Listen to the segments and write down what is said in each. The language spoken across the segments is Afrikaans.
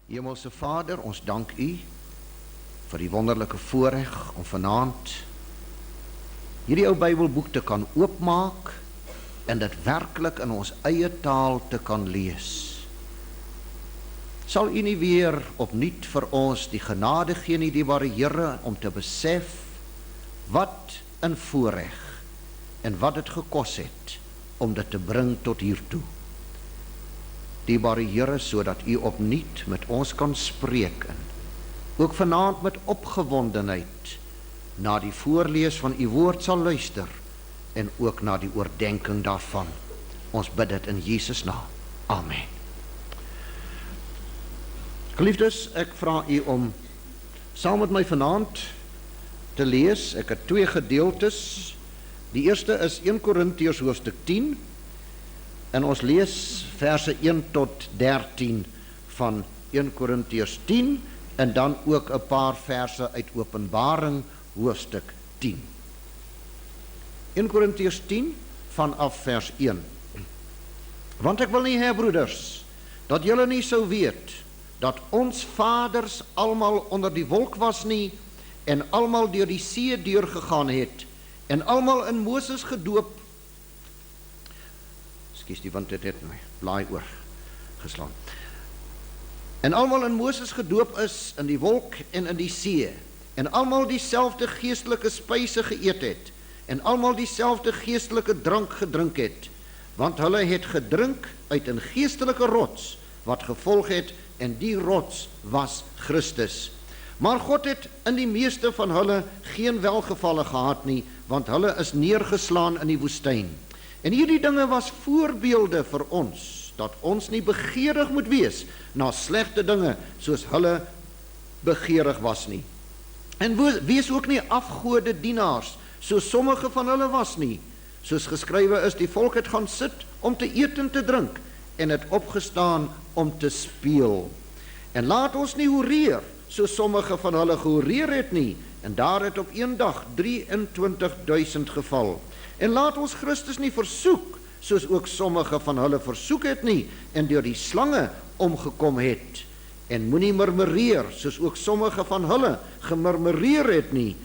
Hemelse Vader, ons dank U vir die wonderlike voorreg om vanaand hierdie ou Bybelboek te kan oopmaak en dit werklik in ons eie taal te kan lees. Sal U nie weer opnuut vir ons die genade gee, nie dierbare Here, om te besef wat 'n voorreg en wat dit gekos het om dit te bring tot hiertoe. Dierbare Here, sodat U opnuut met ons kan spreek en ook vanaand met opgewondenheid na die voorlees van U woord sal luister en ook na die oordeenking daarvan. Ons bid dit in Jesus naam. Amen. Geliefdes, ek vra U om saam met my vanaand te lees. Ek het twee gedeeltes. Die eerste is 1 Korintiërs hoofstuk 10 en ons lees verse 1 tot 13 van 1 Korintiërs 10 en dan ook 'n paar verse uit Openbaring hoofstuk 10. 1 Korintiërs 10 vanaf vers 1. Want ek wil nie hê, broeders, dat julle nie sou weet dat ons vaders almal onder die wolk was nie en almal deur die see deurgegaan het en almal in Moses gedoop. Ekskuus, die wind het my blaai oor geslaan. En almal in Moses gedoop is in die wolk en in die see en almal dieselfde geestelike spyse geëet het en almal dieselfde geestelike drank gedrink het, want hulle het gedrink uit 'n geestelike rots wat gevolg het en die rots was Christus. Maar God het in die meeste van hulle geen welgevalle gehad nie, want hulle is neergeslaan in die woestyn. En hierdie dinge was voorbeelde vir ons, dat ons nie begeerig moet wees na slegte dinge, soos hulle begeerig was nie. En wees ook nie afgode dienaars, soos sommige van hulle was nie. Soos geskrywe is, die volk het gaan sit om te eet en te drink, en het opgestaan om te speel. En laat ons nie hoereer, soos sommige van hulle gehoereer het nie, en daar het op een dag 23.000 geval. En laat ons Christus nie versoek, soos ook sommige van hulle versoek het nie, en deur die slange omgekom het. En moenie murmureer, soos ook sommige van hulle gemurmureer het nie,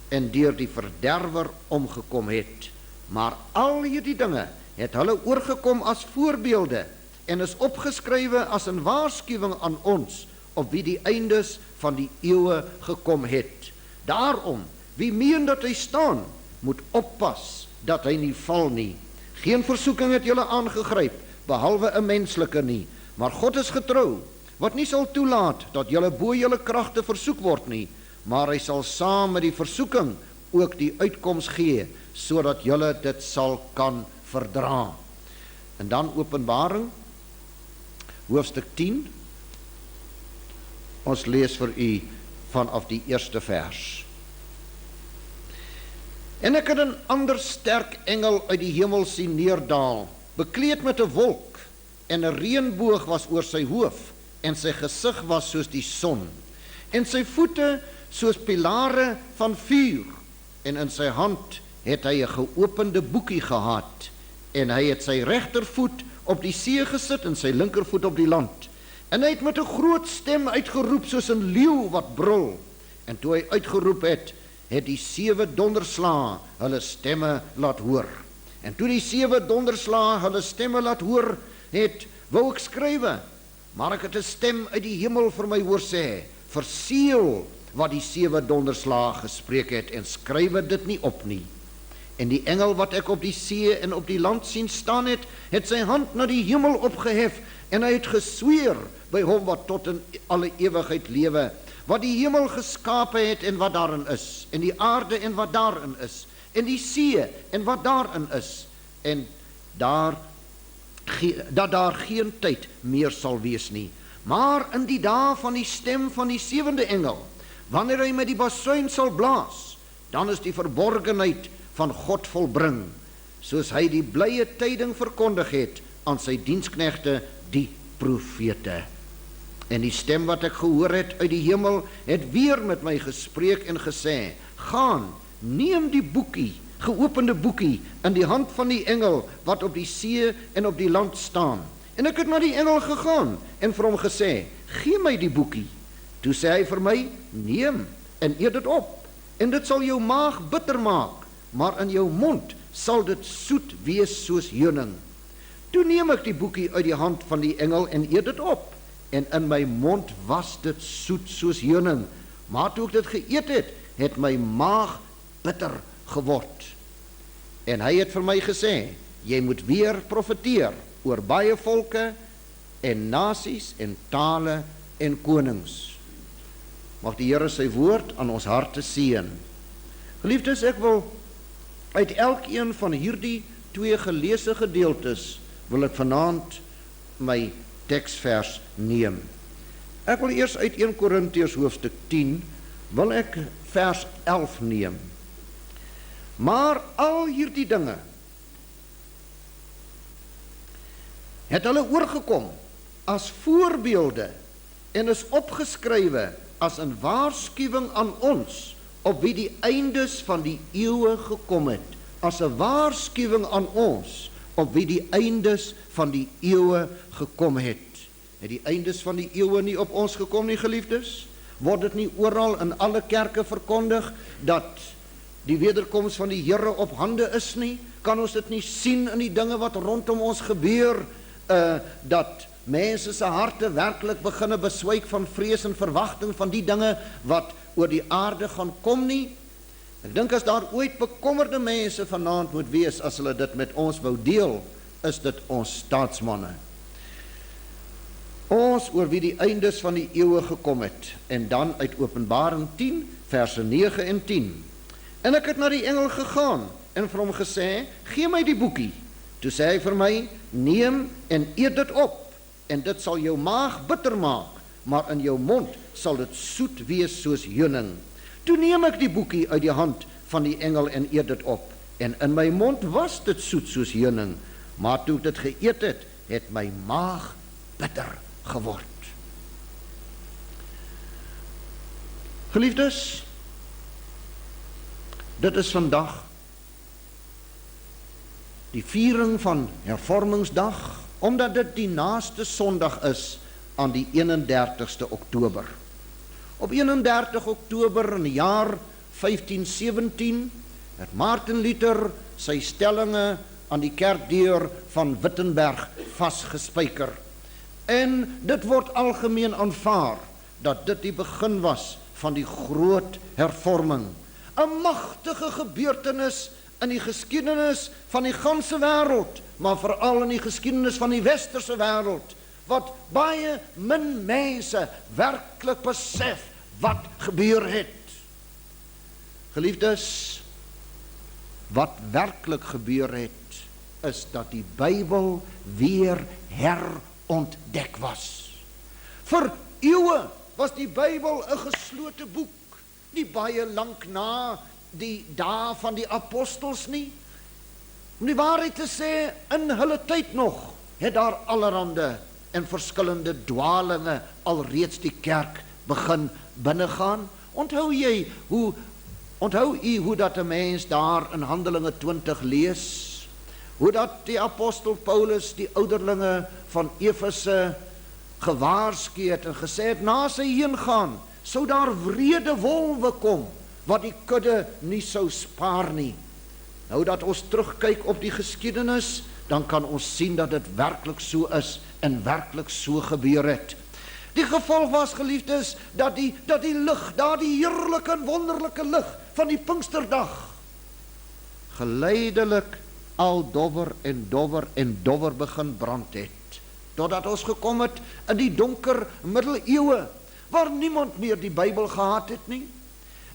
en deur die verderwer omgekom het. Maar al hierdie dinge het hulle oorgekom as voorbeelde, en is opgeskrywe as 'n waarskuwing aan ons, op wie die eindes van die eeue gekom het. Daarom, wie meen dat hy staan, moet oppas dat hy nie val nie. Geen versoeking het julle aangegryp, behalwe 'n menslike nie, maar God is getrou, wat nie sal toelaat dat julle bo julle kragte versoek word nie, maar hy sal saam met die versoeking ook die uitkoms gee, sodat julle dit sal kan verdra. En dan Openbaring hoofstuk 10. Ons lees vir u vanaf die eerste vers. En ek het 'n ander sterk engel uit die hemel sien neerdaal, bekleed met 'n wolk, en 'n reënboog was oor sy hoof, en sy gesig was soos die son, en sy voete soos pilare van vuur, en in sy hand het hy 'n geopende boekie gehad, en hy het sy regtervoet op die see gesit en sy linkervoet op die land. En hy het met 'n groot stem uitgeroep soos 'n leeu wat brul. En toe hy uitgeroep het, het die 7 donderslae hulle stemme laat hoor. En toe die 7 donderslae hulle stemme laat hoor het, wou ek skrywe, maar ek het 'n stem uit die hemel vir my hoor sê, verseël wat die 7 donderslae gespreek het en skrywe dit nie op nie. En die engel wat ek op die see en op die land sien staan het sy hand na die hemel opgehef, en hy het gesweer by hom wat tot in alle ewigheid lewe, wat die hemel geskape het en wat daarin is, en die aarde en wat daarin is, en die see en wat daarin is, en dat daar geen tyd meer sal wees nie. Maar in die dae van die stem van die 7de engel, wanneer hy met die basuin sal blaas, dan is die verborgenheid van God volbring, soos hy die blye tyding verkondig het aan sy diensknegte, die profete. En die stem wat ek gehoor het uit die hemel, het weer met my gespreek en gesê, gaan, neem die boekie, geopende boekie, in die hand van die engel, wat op die see en op die land staan. En ek het na die engel gegaan en vir hom gesê, gee my die boekie. Toe sê hy vir my, neem en eet dit op, en dit sal jou maag bitter maak, maar in jou mond sal dit soet wees soos heuning. Toe neem ek die boekie uit die hand van die engel en eet dit op, en in my mond was dit soet soos heuning, maar toe ek dit geëet het, het my maag bitter geword. En hy het vir my gesê, jy moet weer profeteer oor baie volke en nasies en tale en konings. Mag die Here sy woord aan ons harte seën. Geliefdes, ek wil uit elkeen van hierdie twee geleesde gedeeltes wil ek vanaand my teksvers neem. Ek wil eers uit 1 Korintiërs hoofstuk 10 wil ek vers 11 neem. Maar al hierdie dinge het hulle oorgekom as voorbeelde en is opgeskrywe as 'n waarskuwing aan ons op wie die eindes van die eeue gekom het, as 'n waarskuwing aan ons op wie die eindes van die eeue gekom het. Het die eindes van die eeue nie op ons gekom nie, geliefdes? Word dit nie oral in alle kerke verkondig dat die wederkoms van die Here op hande is nie? Kan ons dit nie sien in die dinge wat rondom ons gebeur, dat mense se harte werklik beginne beswyk van vrees en verwagting van die dinge wat oor die aarde gaan kom nie? Ek dink as daar ooit bekommerde mense vanaand moet wees, as hulle dit met ons wou deel, is dit ons staatsmanne. Ons oor wie die eindes van die eeue gekom het, en dan uit Openbaring 10, verse 9 en 10. En ek het na die engel gegaan, en vir hom gesê, gee my die boekie. Toe sê hy vir my, neem en eet dit op, en dit sal jou maag bitter maak, maar in jou mond sal dit soet wees soos heuning. Toe neem ek die boekie uit die hand van die engel en eet dit op, en in my mond was dit soet soos heuning, maar toe ek dit geëet het, het my maag bitter geword. Geliefdes, dit is vandag die viering van hervormingsdag, omdat dit die naaste Sondag is aan die 31ste Oktober. Op 31 Oktober in die jaar 1517 het Martin Luther sy stellinge aan die kerkdeur van Wittenberg vasgespijker. En dit word algemeen aanvaar dat dit die begin was van die groot hervorming. 'n Magtige gebeurtenis in die geskiedenis van die ganse wêreld, maar veral in die geskiedenis van die westerse wêreld, wat baie min mense werklik besef wat gebeur het. Geliefdes, wat werklik gebeur het, is dat die Bybel weer herontdek was. Vir eeue was die Bybel 'n geslote boek, nie baie lank na die dae van die apostels nie. Om die waarheid te sê, in hulle tyd nog het daar allerhande en verskillende dwalinge alreeds die kerk begin binnegaan. Onthou u hoe dat 'n mens daar in Handelinge 20 lees, hoe dat die apostel Paulus die ouderlinge van Efese gewaarsku het en gesê het, na sy heen gaan, sou daar wrede wolwe kom, wat die kudde nie sou spaar nie. Nou dat ons terugkyk op die geskiedenis, dan kan ons sien dat dit werklik so is en werklik so gebeur het. Die gevolg was, geliefdes, dat die lig, die heerlike en wonderlike lig van die Pinksterdag geleidelik al dowwer en dowwer en dowwer begin brand het, totdat ons gekom het in die donker middeleeue, waar niemand meer die Bybel gehad het nie.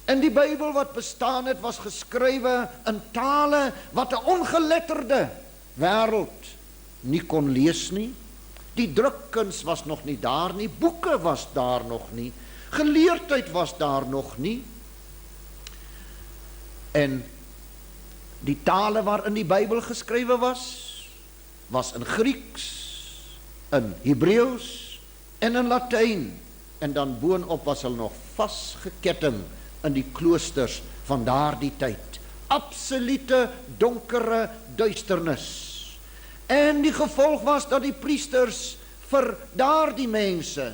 En die Bybel wat bestaan het, was geskrywe in tale wat 'n ongeletterde wêreld nie kon lees nie. Die drukkuns was nog nie daar nie, boeke was daar nog nie, geleerdheid was daar nog nie. En die tale waarin die Bybel geskrywe was in Grieks, in Hebreëus en in Latyn. En dan boonop was hulle nog vasgeketting in die kloosters van daardie tyd. Absolute donkere duisternis. En die gevolg was dat die priesters vir daardie mense,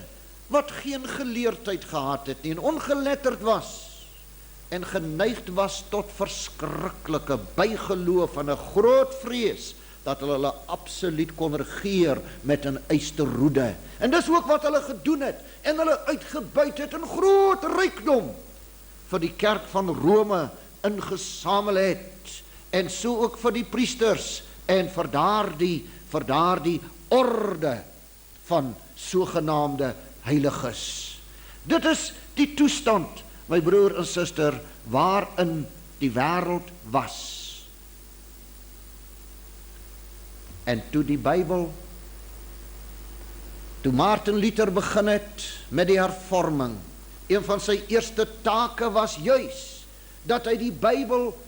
wat geen geleerdheid gehad het nie, en ongeletterd was, en geneigd was tot verskriklike bygeloof en 'n groot vrees, dat hulle absoluut kon regeer met 'n eysterroede. En dis ook wat hulle gedoen het, en hulle uitgebuit het in groot rykdom, vir die kerk van Rome ingesamel het, en so ook vir die priesters, en vir daardie orde van sogenaamde heiliges. Dit is die toestand, my broer en suster, waarin die wêreld was. En toe die Bybel, toe Martin Luther begin het met die hervorming, een van sy eerste take was juis dat hy die Bybel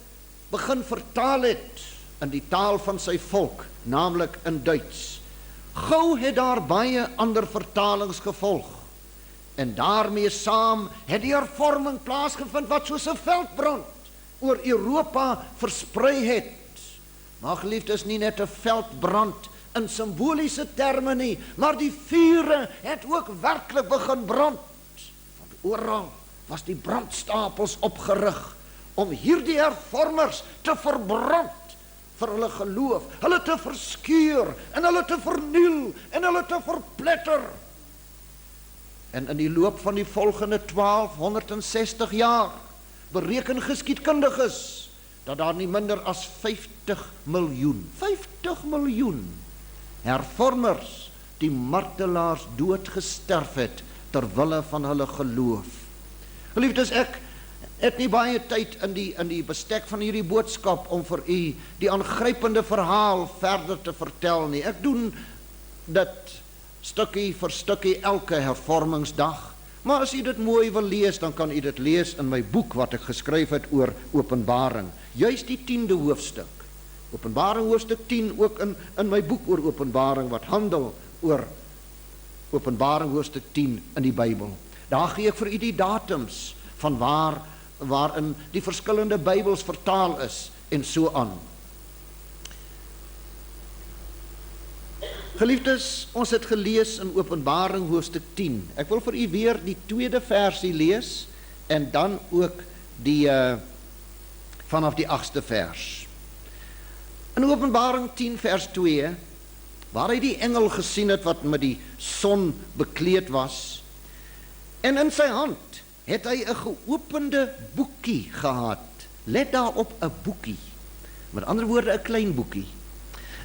begin vertaal het in die taal van sy volk, naamlik in Duits. Gou het daar baie ander vertalings gevolg, en daarmee saam het die hervorming plaasgevind wat soos 'n veldbrand oor Europa versprei het. Maar geliefdes, nie net 'n veldbrand in simboliese terme nie, maar die vure het ook werklik begin brand. Want oral was die brandstapels opgerig om hierdie hervormers te verbrand vir hulle geloof, hulle te verskeur en hulle te verniel en hulle te verpletter. En in die loop van die volgende 1260 jaar bereken geskiedkundiges dat daar nie minder as 50 miljoen hervormers, die martelaars, dood gesterf het ter wille van hulle geloof. Geliefdes, ek het nie baie tyd in die bestek van hierdie boodskap om vir u die aangrypende verhaal verder te vertel nie. Ek doen dit stukkie vir stukkie elke hervormingsdag. Maar as u dit mooi wil lees, dan kan u dit lees in my boek wat ek geskryf het oor Openbaring. Juist die 10de hoofstuk. Openbaring hoofstuk 10 ook in my boek oor Openbaring wat handel oor Openbaring hoofstuk 10 in die Bybel. Daar gee ek vir u die datums van waarin die verskillende Bybels vertaal is en so aan. Geliefdes, ons het gelees in Openbaring hoofstuk 10. Ek wil vir u weer die 2de versie lees en dan ook vanaf die 8ste vers. In Openbaring 10 vers 2, waar hy die engel gesien het wat met die son bekleed was, en in sy hand het hy 'n geopende boekie gehad. Let daarop, 'n boekie. Met ander woorde, 'n klein boekie.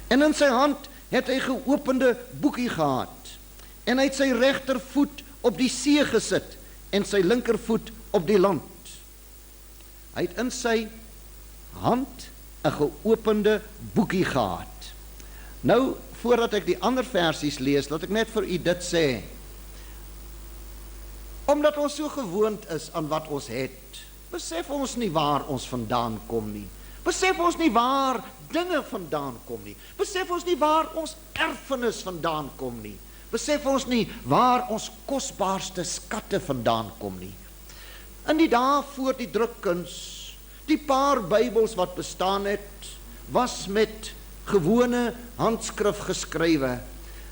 En in sy hand het hy geopende boekie gehad, en hy het sy regtervoet op die see gesit, en sy linkervoet op die land. Hy het in sy hand 'n geopende boekie gehad. Nou, voordat ek die ander versies lees, laat ek net vir u dit sê. Omdat ons so gewoond is aan wat ons het, besef ons nie waar ons vandaan kom nie. Besef ons nie waar dinge vandaan kom nie. Besef ons nie waar ons erfenis vandaan kom nie. Besef ons nie waar ons kosbaarste skatte vandaan kom nie. In die dae voor die drukkuns, die paar Bybels wat bestaan het, was met gewone handskrif geskrywe.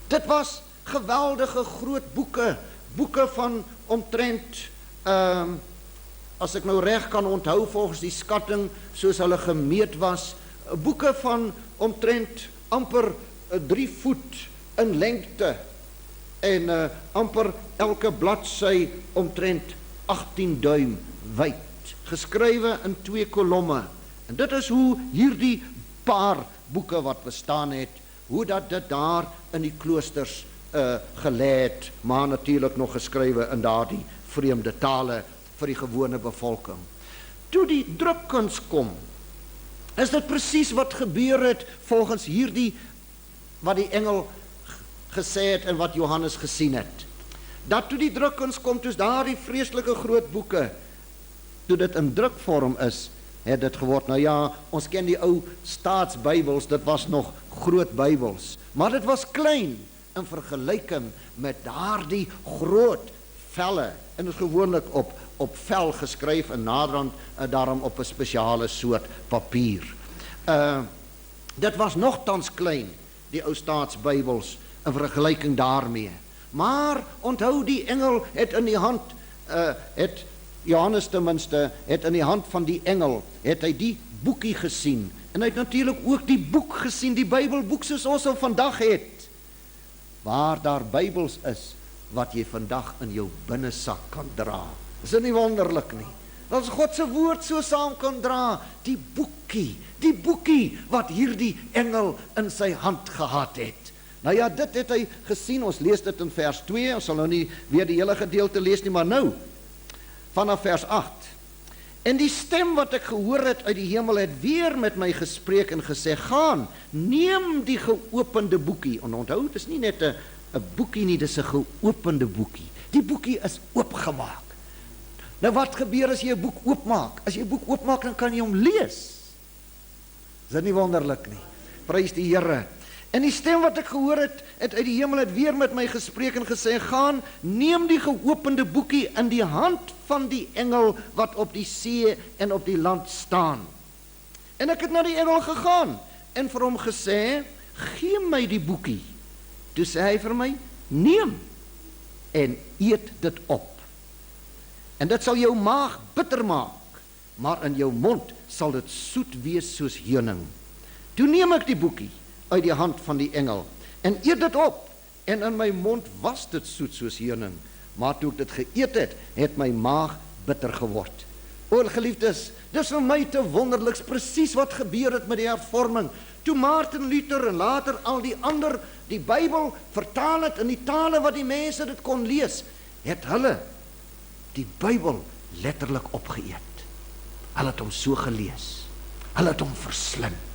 Dit was geweldige groot boeke van omtrent, as ek nou reg kan onthou volgens die skatting, soos hulle gemeet was, boeke van omtrent amper 3 voet in lengte, en amper elke bladsy omtrent 18 duim wyd, geskrywe in 2 kolomme. En dit is hoe hierdie paar boeke wat bestaan het, hoe dat dit daar in die kloosters gelê het, maar natuurlik nog geskrywe in daardie vreemde tale vir die gewone bevolking. Toe die drukkuns kom, is dit presies wat gebeur het volgens hierdie wat die engel gesê het en wat Johannes gesien het. Dat toe die drukkuns kom, toe daardie vreeslike groot boeke, toe dit in drukvorm is, het dit geword. Nou ja, ons ken die ou staatsbybels, dit was nog groot Bybels, maar dit was klein in vergelyking met daardie groot velle, en dit is gewoonlik op vel geskryf en naderhand daarom op 'n spesiale soort papier. Dit was nogtans klein. die Ou Staatsbybels in vergelyking daarmee. Maar onthou, die engel het in die hand, het Johannes ten minste, het in die hand van die engel, het hy die boekie gesien. En hy het natuurlik ook die boek gesien, die Bybelboek soos ons hom vandag het. Waar daar Bybels is, wat jy vandag in jou binnesak kan dra. Is dit nie wonderlik nie? Dat ons God se woord so saam kan dra, die boekie wat hierdie engel in sy hand gehad het. Nou ja, dit het hy gesien, ons lees dit in vers 2, ons sal nou nie weer die hele gedeelte lees nie, maar nou, vanaf vers 8. En die stem wat ek gehoor het uit die hemel het weer met my gespreek en gesê, gaan, neem die geopende boekie. En onthou, dit is nie net 'n boekie nie, dit is 'n geopende boekie. Die boekie is oopgemaak. Nou wat gebeur as jy 'n boek oopmaak? As jy 'n boek oopmaak, dan kan jy hom lees. Is dit nie wonderlik nie? Prys die Here. En die stem wat ek gehoor het uit die hemel het weer met my gespreek en gesê, gaan, neem die geopende boekie in die hand van die engel wat op die see en op die land staan. En ek het na die engel gegaan en vir hom gesê, gee my die boekie. Toe sê hy vir my, neem en eet dit op. En dit sal jou maag bitter maak, maar in jou mond sal dit soet wees soos heuning. Toe neem ek die boekie uit die hand van die engel en eet dit op, en in my mond was dit soet soos heuning, maar toe ek dit geëet het, het my maag bitter geword. O geliefdes, dis vir my te wonderliks, presies wat gebeur het met die hervorming. Toe Martin Luther en later al die ander die Bybel vertaal het in die tale wat die mense dit kon lees, het hulle die Bybel letterlik opgeëet. Hulle het hom so gelees. Hulle het hom verslind.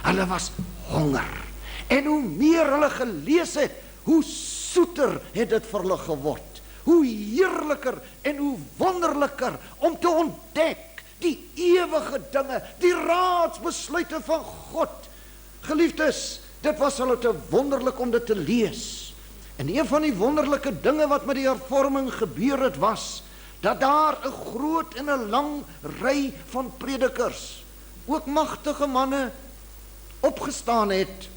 Hulle was honger. En hoe meer hulle gelees het, hoe soeter het dit vir hulle geword. Hoe heerliker en hoe wonderliker om te ontdek die ewige dinge, die raadsbesluite van God. Geliefdes, dit was hulle te wonderlik om dit te lees. En een van die wonderlike dinge wat met die hervorming gebeur het was, dat daar 'n groot en 'n lang ry van predikers, ook magtige manne, opgestaan het,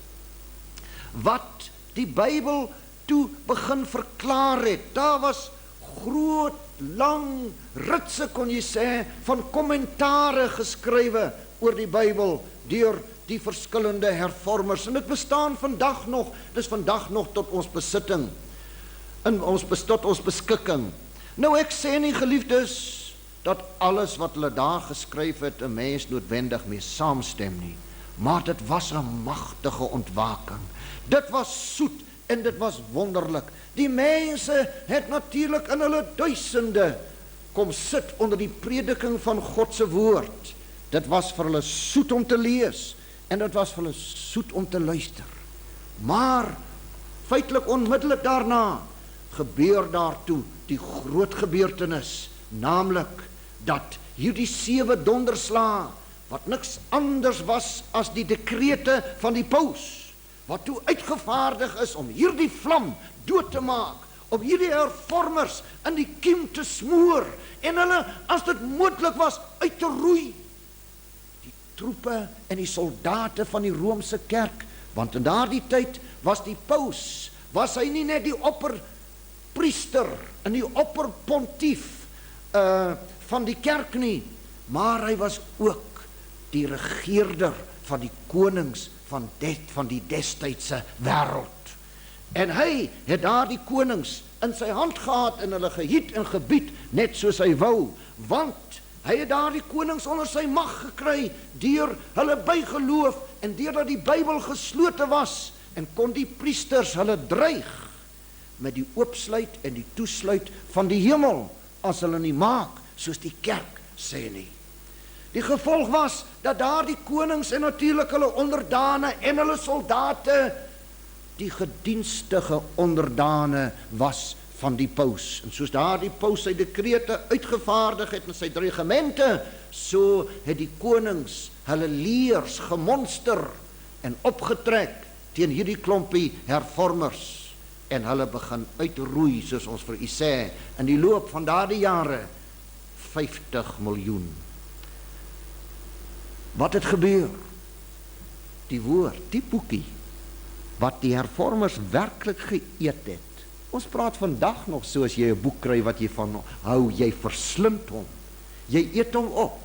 wat die Bybel toe begin verklaar het. Daar was groot, lang ritse, kon jy sê, van kommentare geskrywe oor die Bybel, deur die verskillende hervormers, en dit bestaan vandag nog, dis vandag nog tot ons besitting, tot ons beskikking. Nou ek sê nie, geliefdes, dat alles wat hulle daar geskryf het, 'n mens noodwendig mee saamstem nie, maar dit was 'n magtige ontwaking. Dit was soet en dit was wonderlik. Die mense het natuurlik in hulle duisende kom sit onder die prediking van God se woord. Dit was vir hulle soet om te lees en dit was vir hulle soet om te luister. Maar feitelik onmiddellik daarna gebeur daartoe die groot gebeurtenis, naamlik dat hierdie 7 donderslae, wat niks anders was as die dekrete van die paus, wat toe uitgevaardig is om hierdie vlam dood te maak, om hierdie hervormers in die kiem te smoor, en hulle, as dit moontlik was, uit te roei. Die troepe en die soldate van die Romeinse kerk, want in daardie tyd was die paus, was hy nie net die opperpriester en die opperpontief van die kerk nie, maar hy was ook die regeerder van die konings van die destydse wêreld. En hy het daar die konings in sy hand gehad en hulle gehiet en gebied net soos hy wou, want hy het daar die konings onder sy mag gekry deur hulle bygeloof en deurdat die Bybel geslote was, en kon die priesters hulle dreig met die oopsluit en die toesluit van die hemel as hulle nie maak soos die kerk sê nie. Die gevolg was dat daar die konings en natuurlik hulle onderdane en hulle soldate die gedienstige onderdane was van die paus. En soos daar die paus sy dekrete uitgevaardig het in sy regimente, so het die konings hulle leers gemonster en opgetrek teen hierdie klompie hervormers, en hulle begin uitroei, soos ons vir u sê, in die loop van daardie jare 50 miljoen. Wat het gebeur? Die woord, die boekie, wat die hervormers werklik geëet het. Ons praat vandag nog so, as jy 'n boek kry wat jy van hou, jy verslind hom. Jy eet hom op.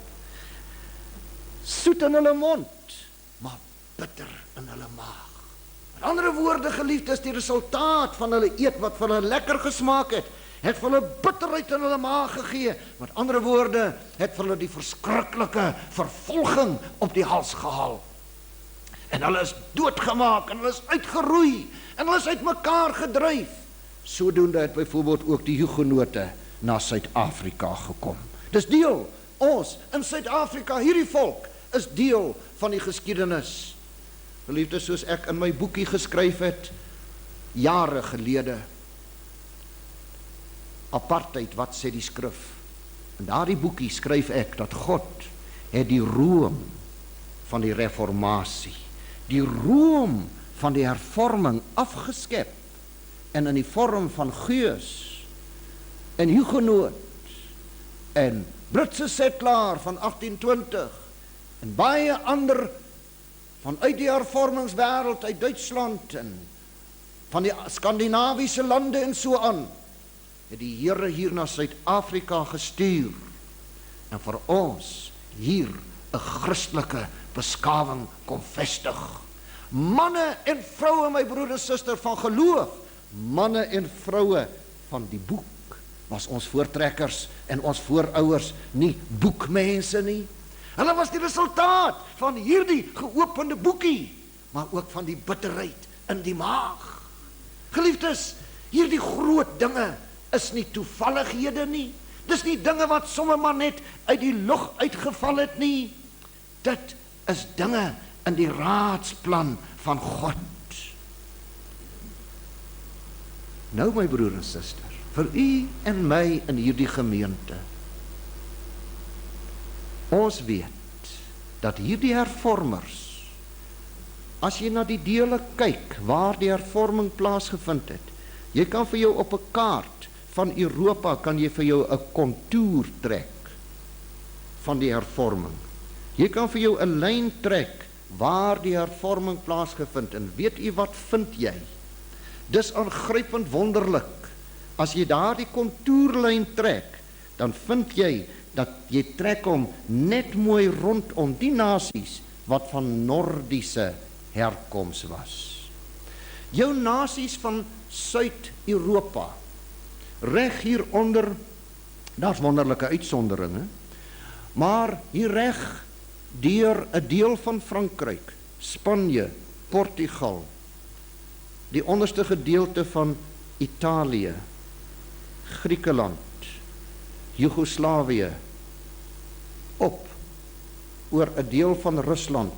Soet in hulle mond, maar bitter in hulle maag. Met andere woorde, geliefdes, die resultaat van hulle eet wat vir hulle lekker gesmaak het vir hulle bitterheid in hulle maag gegee. Met andere woorde, het vir hulle die verskriklike vervolging op die hals gehaal. En hulle is doodgemaak, en hulle is uitgeroei, en hulle is uit mekaar gedryf. Sodoende het byvoorbeeld ook die Hugenote na Suid-Afrika gekom. Dis deel, ons in Suid-Afrika, hierdie volk, is deel van die geskiedenis. Geliefdes, soos ek in my boekie geskryf het, jare gelede, Apartheid, wat sê die skrif? In daardie boekie skryf ek dat God het die room van die reformatie, die room van die hervorming afgeskep en in die vorm van Geus en Hugenoot en Britse settelaar van 1820 en baie ander vanuit die hervormingswêreld uit Duitsland en van die Skandinawiese lande en so aan, het die Here hier na Suid-Afrika gestuur en vir ons hier 'n Christelike beskawing kom vestig. Manne en vroue, my broer en suster, van geloof, manne en vroue van die boek, was ons voortrekkers en ons voorouers nie boekmense nie. Hulle was die resultaat van hierdie geopende boekie, maar ook van die bitterheid in die maag. Geliefdes, hierdie groot dinge is nie toevallighede nie. Dis nie dinge wat sommer maar net uit die lug uitgeval het nie. Dit is dinge in die raadsplan van God. Nou, my broer en suster, vir u en my in hierdie gemeente, ons weet dat hierdie hervormers, as jy na die dele kyk waar die hervorming plaasgevind het, jy kan vir jou op 'n kaart van Europa, kan jy vir jou 'n kontour trek van die hervorming. Jy kan vir jou 'n lyn trek waar die hervorming plaasgevind, en weet u wat vind jy? Dis aangrypend wonderlik. As jy daardie kontourlyn trek, dan vind jy dat jy trek hom net mooi rondom die nasies wat van Nordiese herkoms was. Jou nasies van Suid-Europa, reg hieronder, daar's wonderlike uitsonderinge, maar hier reg deur 'n deel van Frankryk, Spanje, Portugal, die onderste gedeelte van Italië, Griekeland, Joegoslawië, op oor 'n deel van Rusland,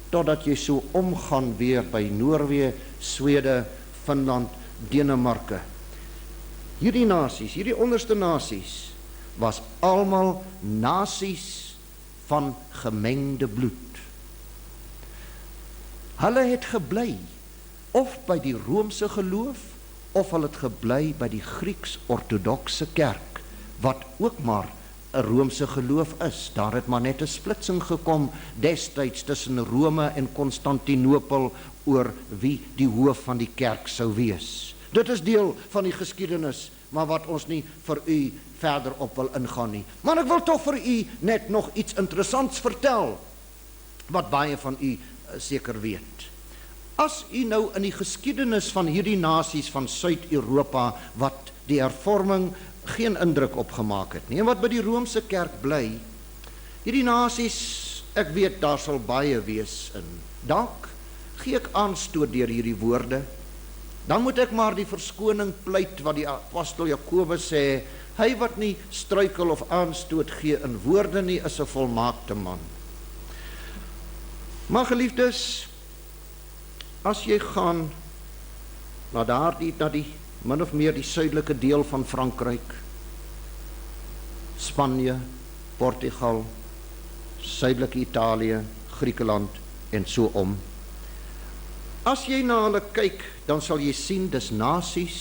totdat jy so omgaan weer by Noorwe, Swede, Finland, Denemarke. Hierdie nasies, hierdie onderste nasies, was almal nasies van gemengde bloed. Hulle het gebly of by die Romeinse geloof, of hulle het gebly by die Grieks-Ortodokse kerk, wat ook maar 'n Romeinse geloof is. Daar het maar net 'n splitsing gekom destyds tussen Rome en Konstantinopel oor wie die hoof van die kerk sou wees. Dit is deel van die geskiedenis, maar wat ons nie vir u verder op wil ingaan nie. Maar ek wil tog vir u net nog iets interessants vertel, wat baie van u seker weet. As u nou in die geskiedenis van hierdie nasies van Suid-Europa, wat die hervorming geen indruk opgemaak het nie, en wat by die Romeinse kerk bly, hierdie nasies, ek weet daar sal baie wees in. Dalk gee ek aanstoot deur hierdie woorde, dan moet ek maar die verskoning pleit wat die apostel Jakobus sê, hy wat nie struikel of aanstoot gee in woorde nie, is 'n volmaakte man. Maar geliefdes, as jy gaan na die min of meer die suidelike deel van Frankryk, Spanje, Portugal, suidelike Italië, Griekeland en so om. As jy na hulle kyk, dan sal jy sien dis nasies.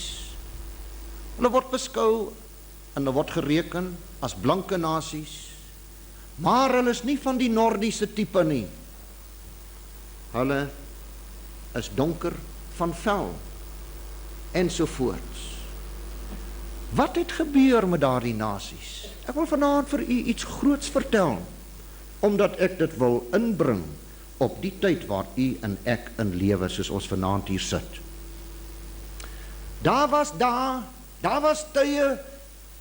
Hulle word beskou en hulle word gereken as blanke nasies, maar hulle is nie van die Nordiese tipe nie. Hulle is donker van vel, ensovoorts. Wat het gebeur met daardie nasies? Ek wil vanaand vir u iets groots vertel, omdat ek dit wil inbring op die tyd waar u en ek in lewe, soos ons vanaand hier sit. Daar was tye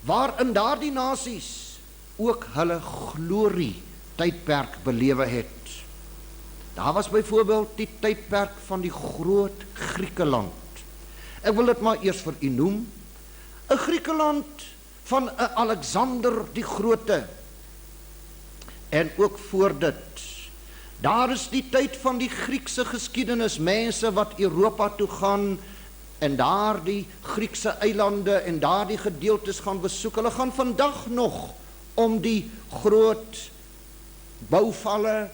waarin daardie nasies ook hulle glorie tydperk belewe het. Daar was byvoorbeeld die tydperk van die groot Griekeland. Ek wil dit maar eers vir u noem. 'n Griekeland van 'n Alexander die Grote. En ook voor dit. Daar is die tyd van die Griekse geskiedenis, mense wat Europa toe gaan en daar die Griekse eilande en daar die gedeeltes gaan besoek. Hulle gaan vandag nog om die groot bouvalle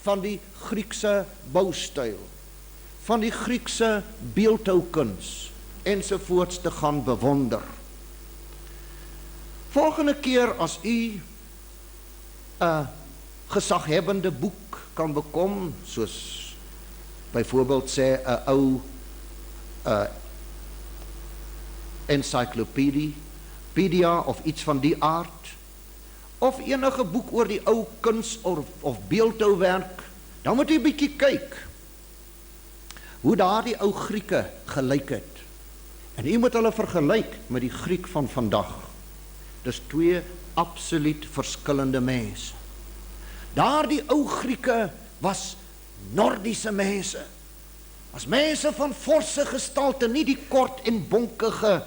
van die Griekse boustyl, van die Griekse beeldhoukuns ensovoorts te gaan bewonder. Volgende keer as u 'n gesaghebbende boek kan bekom, soos byvoorbeeld sê 'n ou encyclopedia of iets van die aard, of enige boek oor die ou kuns of beeldhouwerk, dan moet u 'n bietjie kyk hoe daardie ou Grieke gelyk het. En u moet hulle vergelyk met die Griek van vandag. Dis twee absoluut verskillende mense. Daardie ou Grieke was Nordiese mense. Was mense van forse gestalte, nie die kort en bonkige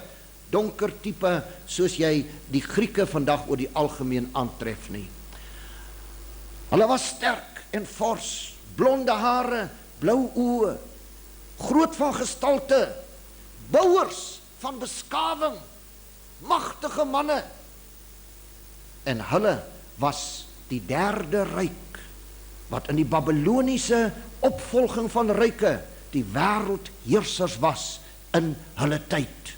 donker tipe soos jy die Grieke vandag oor die algemeen aantref nie. Hulle was sterk en fors, blonde hare, blou oë, groot van gestalte, bouers van beskawing, magtige manne. En hulle was die derde ryk, wat in die Babyloniese opvolging van ryke die wêreldheersers was in hulle tyd.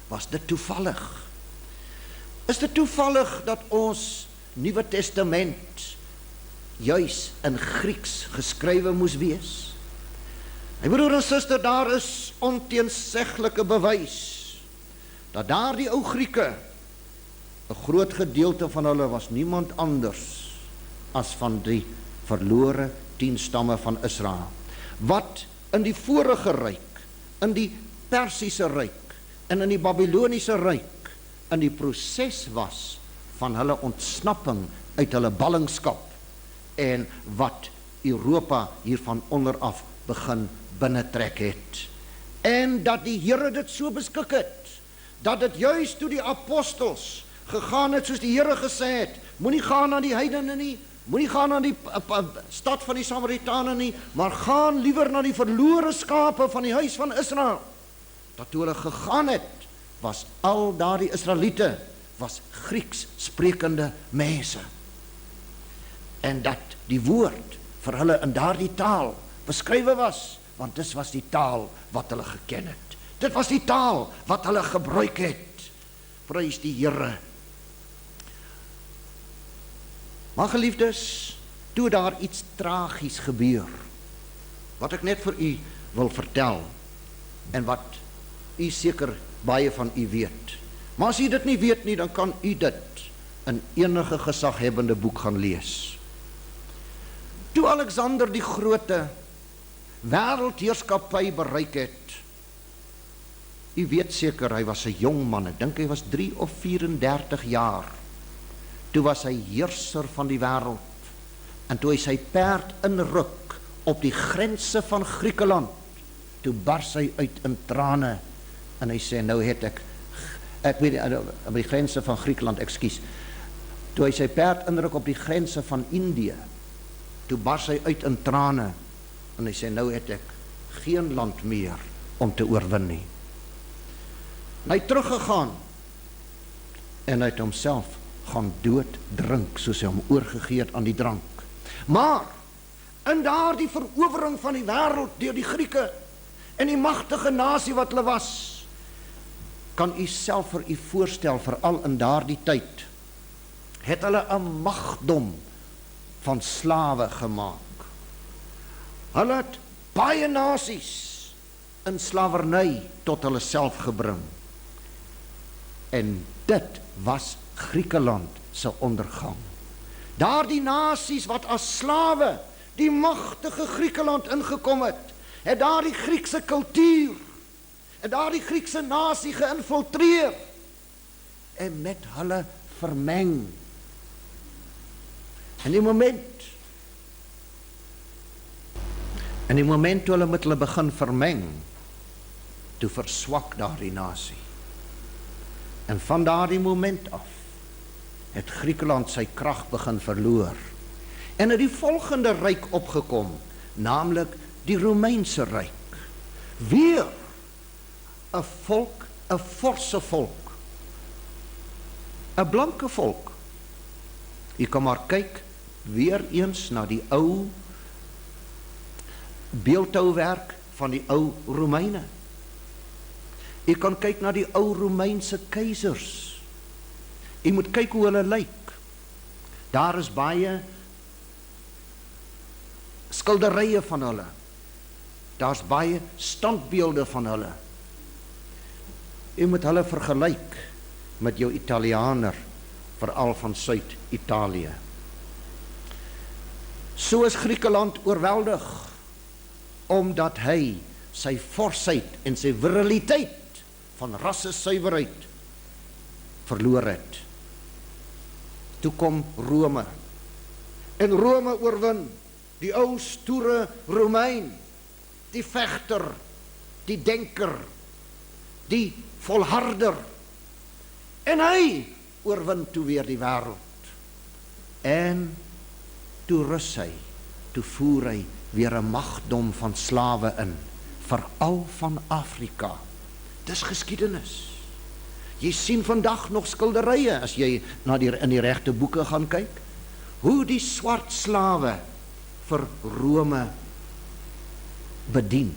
Was dit toevallig? Is dit toevallig dat ons Nuwe Testament juis in Grieks geskrywe moes wees? My broer en suster, daar is onteenseglike bewys dat daardie ou Grieke, 'n groot gedeelte van hulle was niemand anders as van die verlore 10 stamme van Israel, wat in die vorige ryk, in die Persiese ryk en in die Babyloniese ryk in die proses was van hulle ontsnapping uit hulle ballingskap en wat Europa hiervan onderaf begin binnentrek het. En dat die Here dit so beskik het, dat dit juist toe die apostels gegaan het soos die Here gesê het, moenie gaan na die heidene nie, moenie gaan na die stad van die Samaritane nie, maar gaan liewer na die verlore skape van die huis van Israel. Dat toe hulle gegaan het, was al daardie Israeliete, was Grieks sprekende mense. En dat die woord vir hulle in daardie taal beskrywe was, want dit was die taal wat hulle geken het. Dit was die taal wat hulle gebruik het. Prys die Here. Maar geliefdes, toe daar iets tragies gebeur, wat ek net vir u wil vertel, en wat u seker baie van u weet. Maar as u dit nie weet nie, dan kan u dit in enige gesaghebbende boek gaan lees. Toe Alexander die Grote wêreldheerskappy bereik het, u weet seker, hy was 'n jong man, ek dink hy was 3 of 34 jaar, toe was hy heerser van die wêreld, en toe hy sy perd inruk op die grense van Griekeland, toe bars hy uit in trane, en hy sê, nou het ek weet op die grense van Griekeland, ekskuus, toe hy sy perd inruk op die grense van Indië, toe bars hy uit in trane, en hy sê, nou het ek geen land meer om te oorwin nie. En hy het teruggegaan, en hy het homself gaan dood drink, soos hy hom oorgegee het aan die drank. Maar, in daardie verowering van die wêreld, deur die Grieke, en die magtige nasie wat hulle was, kan u self vir u voorstel, veral in daardie tyd, het hulle 'n magdom van slawe gemaak. Hulle het baie nasies in slawerny tot hulle self gebring. En dit was Griekeland se ondergang. Daardie nasies wat as slawe die magtige Griekeland ingekom het daardie Griekse kultuur en daardie Griekse nasie geïnfiltreer en met hulle vermeng. In die moment toe hulle met hulle begin vermeng, toe verswak daardie nasie. En van daardie moment af het Griekeland sy krag begin verloor. En het die volgende ryk opgekom, naamlik die Romeinse ryk. Weer 'n volk, 'n forse volk, 'n blanke volk. Jy kan maar kyk weer eens na die ou beeldhouwerk van die ou Romeine. Jy kan kyk na die ou Romeinse keisers. Jy moet kyk hoe hulle lyk. Daar is baie skilderye van hulle. Daar's baie standbeelde van hulle. Jy moet hulle vergelyk met jou Italianer, veral van Suid-Italië. So is Griekeland oorweldig, omdat hy sy forsheid en sy viriliteit van rassesuiwerheid verloor het. Toe kom Rome. En Rome oorwin die ou stoere Romein, die vegter, die denker, die volharder. En hy oorwin toe weer die wêreld. En toe rus hy, toe voer hy weer 'n magdom van slawe in, veral van Afrika. Dis geskiedenis. Jy sien vandag nog skilderye, as jy in die regte boeke gaan kyk, hoe die swart slawe vir Rome bedien.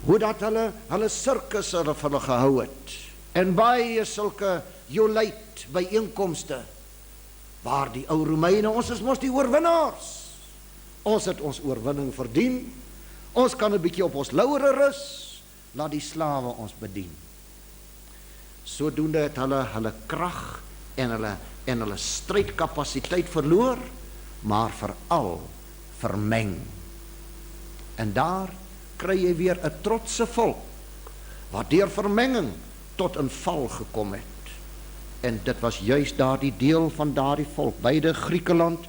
Hoe dat hulle sirkusse vir hulle gehou het, en baie sulke jolijt byeenkomste, waar die ou Romeine, ons is mos die oorwinnaars. Ons het ons oorwinning verdien, ons kan 'n bietjie op ons laure rus, laat die slawe ons bedien. Sodoende het hulle krag en hulle strydkapasiteit verloor, maar veral vermeng. En daar kry jy weer 'n trotse volk, wat deur vermenging tot 'n val gekom het. En dit was juist daardie deel van daardie volk, beide Griekeland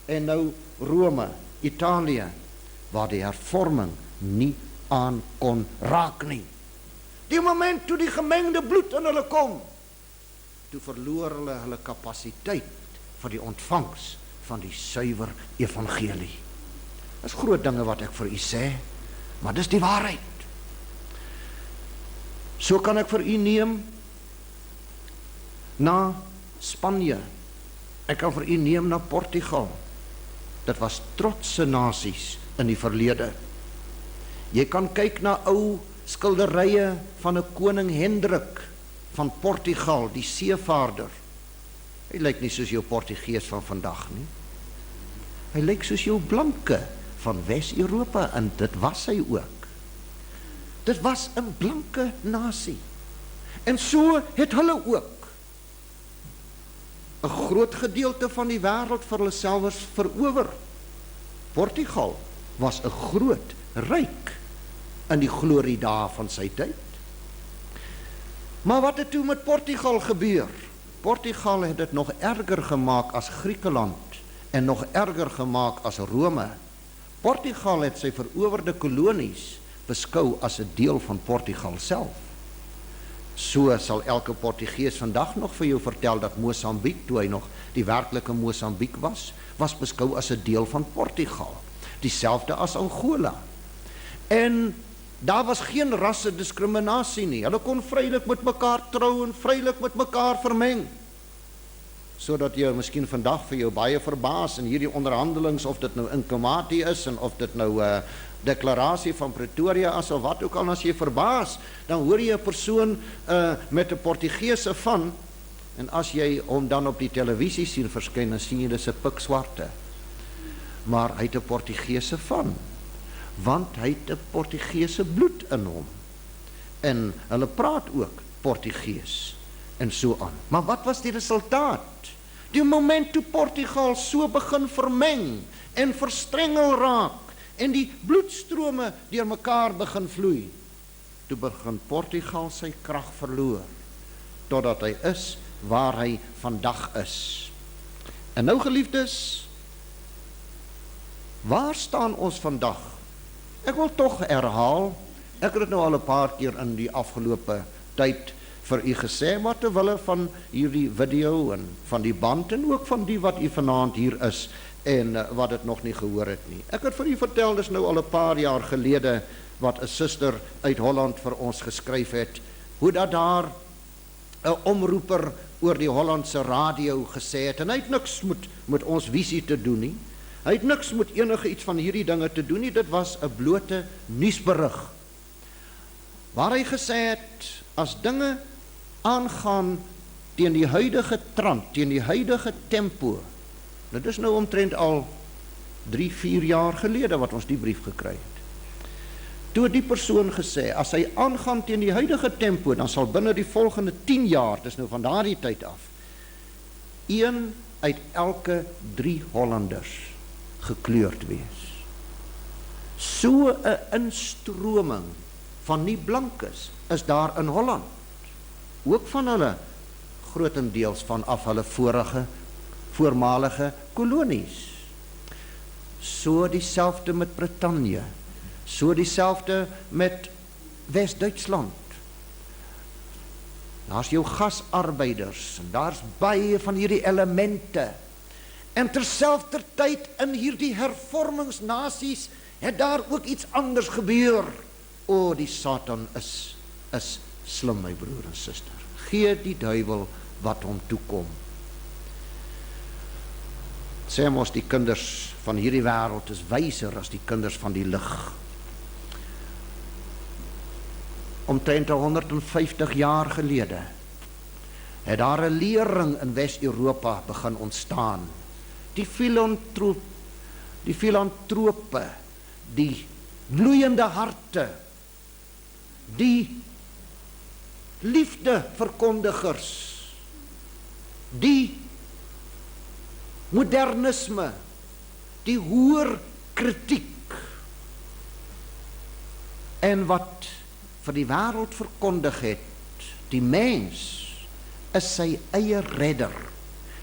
en nou Rome, Italië, waar die hervorming nie aan kon raak nie. Die moment toe die gemengde bloed in hulle kom, toe verloor hulle kapasiteit vir die ontvangs van die suiwer evangelie. Dis groot dinge wat ek vir u sê, maar dis die waarheid. So kan ek vir u neem na Spanje. Ek kan vir u neem na Portugal. Dit was trotse nasies in die verlede. Jy kan kyk na ou skilderye van 'n koning Hendrik van Portugal, die seevaarder. Hy lyk nie soos jou Portugees van vandag nie. Hy lyk soos jou blanke van Wes-Europa, en dit was hy ook. Dit was 'n blanke nasie. En so het hulle ook 'n groot gedeelte van die wêreld vir hulle selfs verower. Portugal was 'n groot ryk in die gloriedae van sy tyd. Maar wat het toe met Portugal gebeur? Portugal het dit nog erger gemaak as Griekeland en nog erger gemaak as Rome. Portugal het sy verowerde kolonies beskou as 'n deel van Portugal self. So sal elke Portugees vandag nog vir jou vertel dat Mosambiek, toe hy nog die werklike Mosambiek was beskou as 'n deel van Portugal. Dieselfde as Angola. En daar was geen rassediskriminasie nie. Hulle kon vrylik met mekaar trou en vrylik met mekaar vermeng. Sodat jy miskien vandag vir jou baie verbaas in hierdie onderhandelings, of dit nou in Komati is en of dit nou deklarasie van Pretoria is of wat ook al, as jy verbaas, dan hoor jy 'n persoon met 'n Portugese van, en as jy hom dan op die televisie sien verskyn, dan sien jy dis 'n pikswarte. Maar hy het 'n Portugese van. want hy het 'n Portugese bloed in hom. En hulle praat ook Portugees en so aan. Maar wat was die resultaat? Die moment toe Portugal so begin vermeng en verstrengel raak en die bloedstrome deur mekaar begin vloei, toe begin Portugal sy krag verloor, totdat hy is waar hy vandag is. En nou geliefdes, waar staan ons vandag? Ek wil tog herhaal, ek het dit nou al 'n paar keer in die afgelope tyd vir u gesê, maar terwille van hierdie video en van die band en ook van die wat u vanaand hier is en wat dit nog nie gehoor het nie. Ek het vir u vertel, dis nou al 'n paar jaar gelede wat 'n suster uit Holland vir ons geskryf het, hoe dat daar 'n omroeper oor die Hollandse radio gesê het, en hy het niks met ons visie te doen nie. Hy het niks met enige iets van hierdie dinge te doen nie, dit was 'n blote nuusberig. Waar hy gesê het, as dinge aangaan teen die huidige trant, teen die huidige tempo, dit is nou omtrent al 3-4 jaar gelede wat ons die brief gekry het. Toe het die persoon gesê, as hy aangaan teen die huidige tempo, dan sal binne die volgende 10 jaar, dis nou van daardie tyd af, 1 uit elke 3 Hollanders gekleurd wees. So 'n instroming van nie blankes is daar in Holland, ook van hulle grootendeels vanaf hulle voormalige kolonies. So dieselfde met Brittanje, so dieselfde met Wes-Duitsland. Daar's jou gasarbeiders, en daar's baie van hierdie elemente. En terselfdertyd in hierdie hervormingsnasies het daar ook iets anders gebeur. O, die Satan is slim, my broer en suster. Gee die duiwel wat hom toekom. Sê ons die kinders van hierdie wêreld is wyser as die kinders van die lig. Omtrent 150 jaar gelede het daar 'n lering in Wes-Europa begin ontstaan. Die filantrope, die bloeiende harte, die liefdeverkondigers, die modernisme, die hoër kritiek, en wat vir die wêreld verkondig het, die mens is sy eie redder,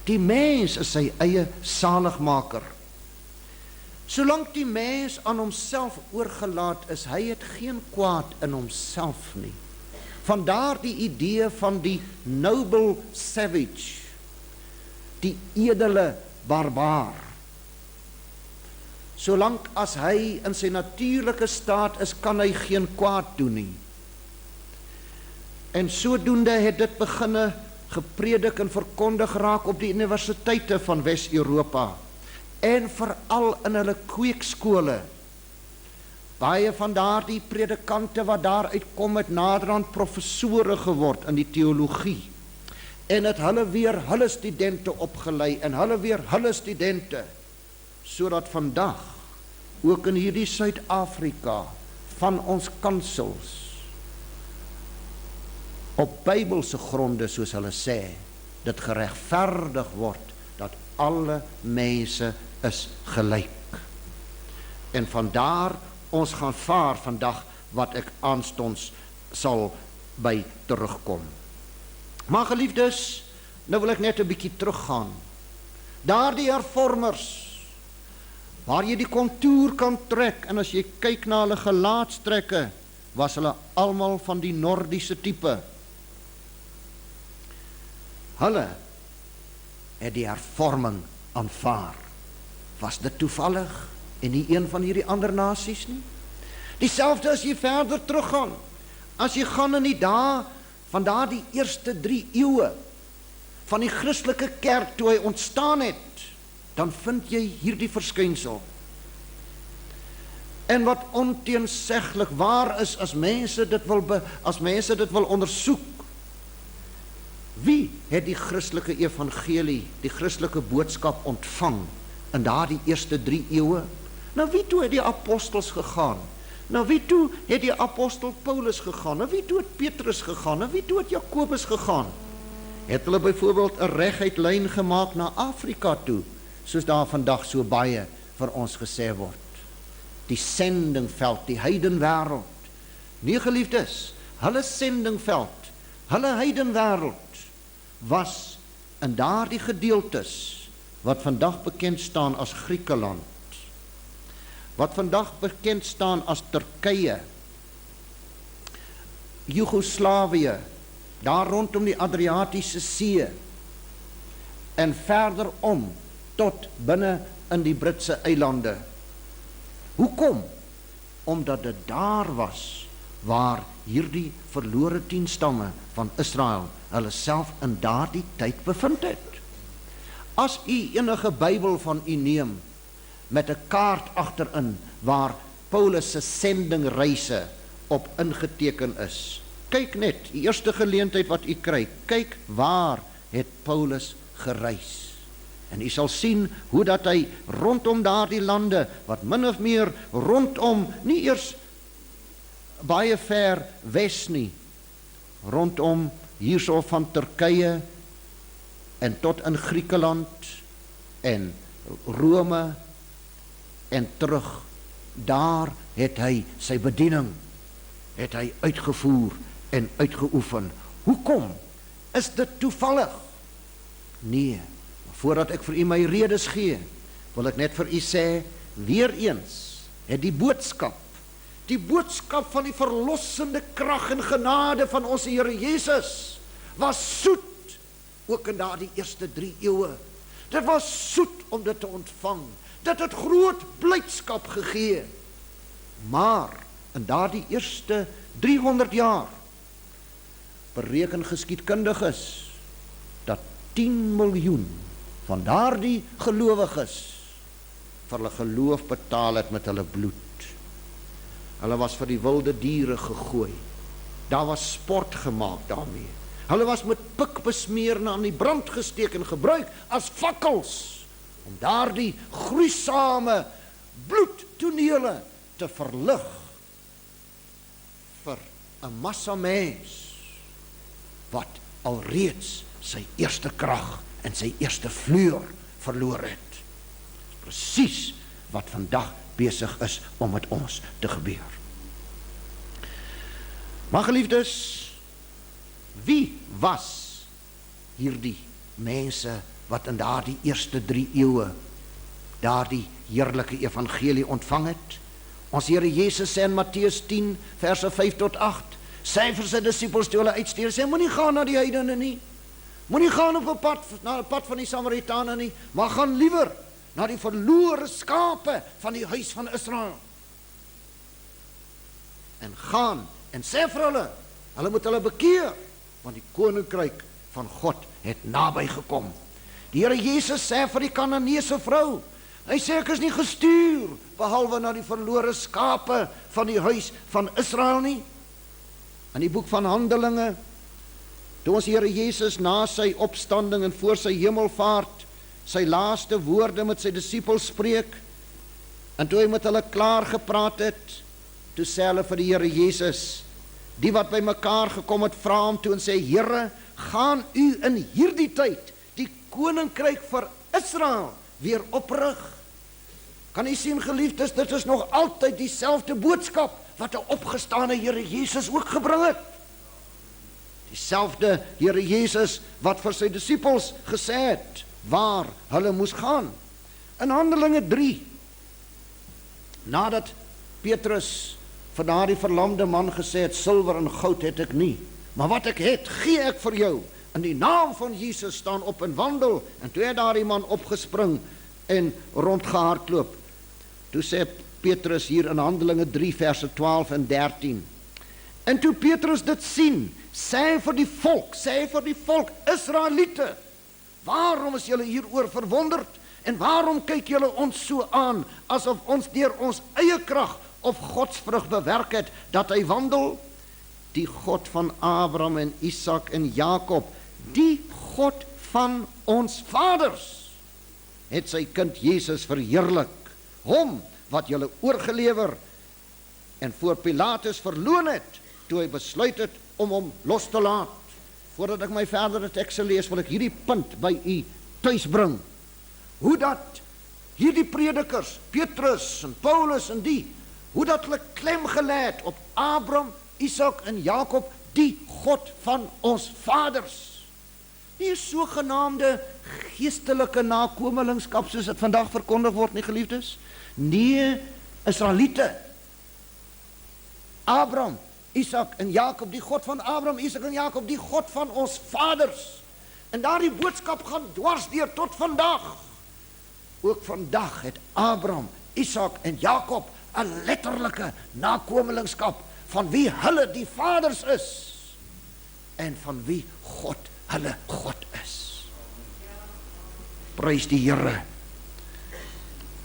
die mens is sy eie saligmaker. Solank die mens aan homself oorgelaat is, hy het geen kwaad in homself nie. Vandaar die idee van die noble savage, die edele barbaar. Solank as hy in sy natuurlike staat is, kan hy geen kwaad doen nie. En sodoende het dit beginne gepredik en verkondig raak op die universiteite van Wes-Europa en veral in hulle kweekskole. Baie van daardie predikante wat daar uitkom het naderhand professore geword in die teologie en het hulle weer hulle studente opgelei en hulle weer hulle studente, sodat vandag ook in hierdie Suid-Afrika van ons kansels op Bybelse gronde, soos hulle sê, dit geregverdig word dat alle mense is gelyk. En vandaar ons gaan vaar vandag wat ek aanstonds sal by terugkom. Maar geliefdes, nou wil ek net 'n bietjie teruggaan. Daardie hervormers waar jy die kontoer kan trek, en as jy kyk na hulle gelaatstrekke, was hulle almal van die Nordiese tipe. Hulle het die hervorming aanvaar. Was dit toevallig en nie een van hierdie ander nasies nie? Dieselfde as jy verder teruggaan. As jy gaan in die dae van daardie eerste 3 eeue van die Christelike kerk toe hy ontstaan het, dan vind jy hierdie verskynsel. En wat onteenseglik waar is as mense dit wil ondersoek. Wie het die Christelike evangelie, die Christelike boodskap ontvang in daardie eerste 3 eeue? Na wie toe het die apostels gegaan? Na wie toe het die apostel Paulus gegaan? Na wie toe het Petrus gegaan? Na wie toe het Jakobus gegaan? Het hulle byvoorbeeld 'n reguit lyn gemaak na Afrika toe, soos daar vandag so baie vir ons gesê word? Die sendingveld, die heidenwêreld. Nee, geliefdes, hulle sendingveld, hulle heidenwêreld was in daardie gedeeltes wat vandag bekend staan as Griekeland, wat vandag bekend staan as Turkye, Joegoslawië, daar rondom die Adriatiese See en verder om tot binne in die Britse eilande. Hoekom? Omdat dit daar was waar hierdie verlore 10 stamme van Israel hulle self in daardie tyd bevind het. As u enige Bybel van u neem met 'n kaart agterin waar Paulus se sendingreise op ingeteken is, kyk net, die eerste geleentheid wat u kry, kyk waar het Paulus gereis. En u sal sien hoe dat hy rondom daardie lande, wat min of meer rondom, nie eers baie ver wes nie, rondom hierso van Turkye en tot in Griekeland en Rome en terug, daar het hy sy bediening, het hy uitgevoer en uitgeoefen. Hoekom? Is dit toevallig? Nee. Voordat ek vir u my redes gee, wil ek net vir u sê, weer eens, het die boodskap van die verlossende krag en genade van ons Here Jesus, was soet, ook in daardie eerste 3 eeue. Dit was soet om dit te ontvang. Dit het groot blydskap gegee. Maar, in daardie eerste 300 jaar, bereken geskiedkundiges, dat 10 miljoen van daardie gelowiges vir hulle geloof betaal het met hulle bloed. Hulle was vir die wilde diere gegooi. Daar was sport gemaak daarmee. Hulle was met pik besmeer en aan die brand gesteek en gebruik as fakkels om daardie gruisame bloedtonele te verlig vir 'n massa mens wat alreeds sy eerste krag en sy eerste vleur verloor het. Presies wat vandag besig is om met ons te gebeur. Maar geliefdes, wie was hierdie mense wat in daardie eerste 3 eeue daardie heerlike evangelie ontvang het? Ons Here Jesus sê in Matteus 10 verse 5 tot 8, sê vir sy disippels toe hulle uitstuur, sê moenie gaan na die heidene nie, moenie gaan op 'n pad, na 'n pad van die Samaritane nie, maar gaan liewer na die verlore skape van die huis van Israel. En gaan en sê vir hulle moet hulle bekeer, want die koninkryk van God het naby gekom. Die Here Jesus sê vir die Kananeese vrou, hy sê ek is nie gestuur behalwe na die verlore skape van die huis van Israel nie. In die boek van Handelinge, toe ons Here Jesus na sy opstanding en voor sy hemelvaart sy laaste woorde met sy disippels spreek, en toe hy met hulle klaar gepraat het, toe sê hulle vir die Here Jesus, die wat by mekaar gekom het, vra hom toe en sê, Here, gaan u in hierdie tyd die koninkryk vir Israel weer oprig? Kan u sien, geliefdes, dit is nog altyd dieselfde boodskap wat 'n opgestane Here Jesus ook gebring het. Dieselfde Here Jesus wat vir sy disippels gesê het waar hulle moes gaan. In Handelinge 3, nadat Petrus vir daardie verlamde man gesê het, silwer en goud het ek nie, maar wat ek het, gee ek vir jou. In die naam van Jesus staan op en wandel. En toe het daardie man opgespring en rondgehardloop. Toe sê Petrus hier in Handelinge 3 verse 12 en 13. En toe Petrus dit sien, sê vir die volk, Israeliete, waarom is julle hieroor verwonderd? En waarom kyk julle ons so aan, asof ons deur ons eie krag of godsvrug bewerk het, dat hy wandel? Die God van Abraham en Isak en Jakob, die God van ons vaders, het sy kind Jesus verheerlik, hom wat julle oorgelewer en voor Pilatus verloon het, toe hy besluit het om hom los te laat. Voordat ek my verdere tekste lees, wil ek hierdie punt by u tuis bring. Hoe dat hierdie predikers, Petrus en Paulus en die, hoe dat hulle klem gelê het op Abraham, Isak en Jakob, die God van ons vaders. Nie sogenaamde geestelike nakomelingskap soos dit vandag verkondig word nie, geliefdes. Nee, Israeliete. Abraham, Isak en Jakob, die God van Abraham, Isak en Jakob, die God van ons vaders. En daardie boodskap gaan dwars deur tot vandag. Ook vandag het Abraham, Isak en Jakob 'n letterlike nakomelingskap van wie hulle die vaders is en van wie God hulle God is. Prys die Here.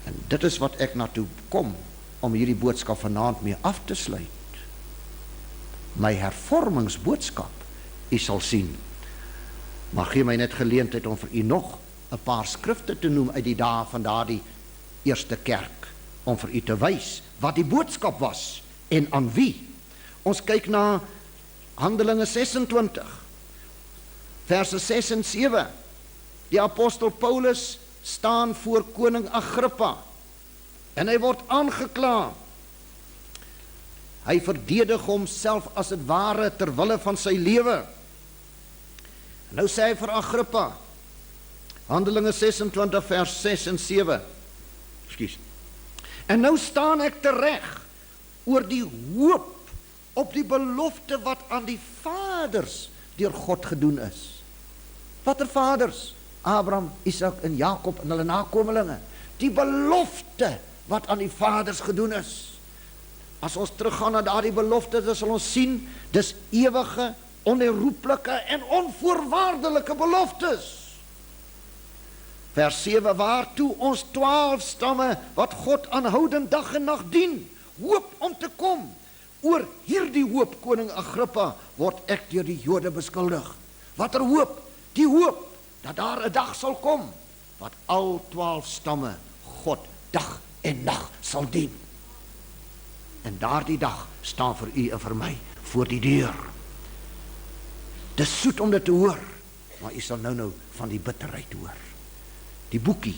En dit is wat ek na toe kom om hierdie boodskap vanaand mee af te sluit. My hervormingsboodskap, u sal sien. Maar gee my net geleentheid om vir u nog 'n paar skrifte te noem uit die dae van daardie eerste kerk, om vir u te wys wat die boodskap was en aan wie. Ons kyk na Handelinge 26, verse 6 en 7. Die apostel Paulus staan voor koning Agrippa en hy word aangekla. Hy verdedig homself as het ware ter wille van sy lewe. Nou sê hy vir Agrippa, Handelinge 26 vers 6 en 7. Ekskuus. En nou staan ek tereg oor die hoop op die belofte wat aan die vaders deur God gedoen is. Watter vaders? Abraham, Isak en Jakob en hulle nakomelinge. Die belofte wat aan die vaders gedoen is. As ons teruggaan na daardie belofte, dan sal ons sien, dis ewige, onherroepelike en onvoorwaardelike beloftes. Vers 7, waartoe ons 12 stamme, wat God aanhoudend dag en nag dien, hoop om te kom. Oor hierdie hoop, koning Agrippa, word ek deur die Jode beskuldig. Watter hoop? Die hoop dat daar 'n dag sal kom, wat al 12 stamme God dag en nag sal dien. En daardie dag staan vir u en vir my voor die deur. Dis soet om dit te hoor, maar u sal nou van die bitterheid hoor. Die boekie